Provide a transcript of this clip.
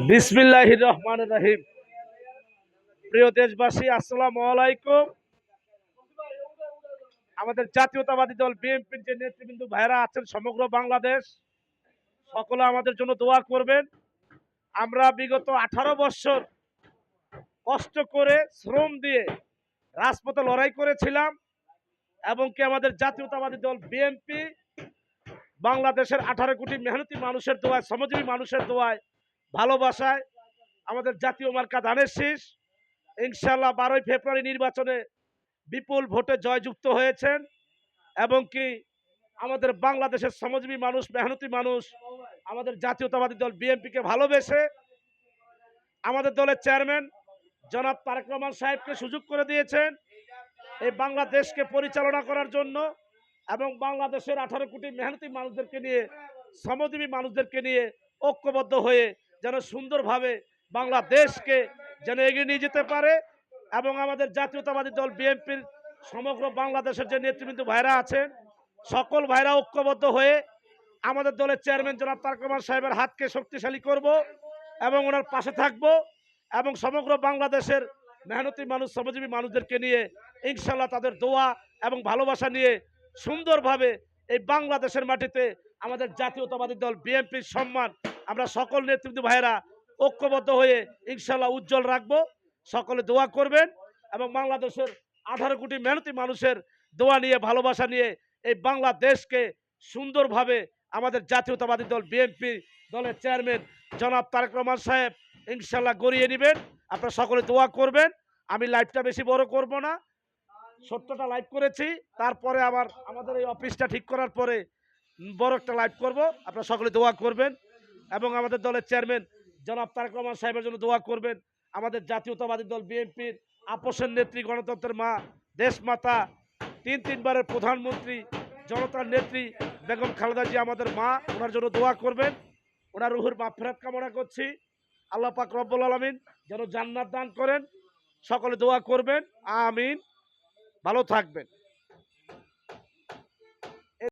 বিসমিল্লাহির রহমানির রহিম। প্রিয় দেশবাসী, আসসালামু আলাইকুম। আমাদের জাতীয়তাবাদী দল বিএনপির যে নেতৃবৃন্দ ভাইরা আছেন সমগ্র বাংলাদেশ, সকলে আমাদের জন্য দোয়া করবেন। আমরা বিগত 18 বছর কষ্ট করে শ্রম দিয়ে রাজপথে লড়াই করেছিলাম এবং কি আমাদের জাতীয়তাবাদী দল বিএনপি বাংলাদেশের 18 কোটি মেহনতি মানুষের দোয়ায়, শ্রমজীবী মানুষের দোয়ায়, ভালোবাসায় আমাদের জাতীয় মার্কা ধানের শীষ ইনশাআল্লাহ 12 ফেব্রুয়ারি নির্বাচনে বিপুল ভোটে জয়যুক্ত হয়েছেন এবং কি আমাদের বাংলাদেশের শ্রমজীবী মানুষ, মেহনতি মানুষ আমাদের জাতীয়তাবাদী দল বিএনপিকে ভালোবেসে আমাদের দলের চেয়ারম্যান জনাব তারেক রহমান সাহেবকে সুযোগ করে দিয়েছেন এই বাংলাদেশকে পরিচালনা করার জন্য এবং বাংলাদেশের 18 কোটি মেহনতি মানুষদেরকে নিয়ে, শ্রমজীবী মানুষদেরকে নিয়ে ঐক্যবদ্ধ হয়ে যেন সুন্দরভাবে বাংলাদেশকে যেন এগিয়ে নিয়ে যেতে পারে এবং আমাদের জাতীয়তাবাদী দল বিএনপির সমগ্র বাংলাদেশের যে নেতৃবৃন্দ ভাইরা আছেন সকল ভাইরা ঐক্যবদ্ধ হয়ে আমাদের দলের চেয়ারম্যান জনাব তারেক রহমান সাহেবের হাতকে শক্তিশালী করব এবং ওনার পাশে থাকব এবং সমগ্র বাংলাদেশের মেহনতি মানুষ, শ্রমজীবী মানুষদেরকে নিয়ে ইনশাল্লাহ তাদের দোয়া এবং ভালোবাসা নিয়ে সুন্দরভাবে এই বাংলাদেশের মাটিতে আমাদের জাতীয়তাবাদী দল বিএনপির সম্মান আমরা সকল নেতৃবৃন্দ ভাইয়েরা ঐক্যবদ্ধ হয়ে ইনশাল্লাহ উজ্জ্বল রাখবো। সকলে দোয়া করবেন এবং বাংলাদেশের 18 কোটি মেহনতি মানুষের দোয়া নিয়ে, ভালোবাসা নিয়ে এই বাংলাদেশকে সুন্দরভাবে আমাদের জাতীয়তাবাদী দল বিএনপি দলের চেয়ারম্যান জনাব তারেক রহমান সাহেব ইনশাল্লাহ গড়িয়ে নেবেন। আপনারা সকলে দোয়া করবেন। আমি লাইভটা বেশি বড় করব না, 70টা লাইভ করেছি, তারপরে আমাদের এই অফিসটা ঠিক করার পরে বড় একটা লাইভ করব। আপনারা সকলে দোয়া করবেন এবং আমাদের দলের চেয়ারম্যান জনাব তারেক রহমান সাহেবের জন্য দোয়া করবেন। আমাদের জাতীয়তাবাদী দল বিএনপির আপোষের নেত্রী, গণতন্ত্রের মা, দেশমাতা, তিনবারের প্রধানমন্ত্রী, জনতার নেত্রী বেগম খালেদা জিয়া আমাদের মা, ওনার জন্য দোয়া করবেন। ওনার রুহুর মাগফিরাত কামনা করছি। আল্লাহ পাক রব্বুল আলামিন যেন জান্নাত দান করেন। সকলে দোয়া করবেন, আমিন। ভালো থাকবেন।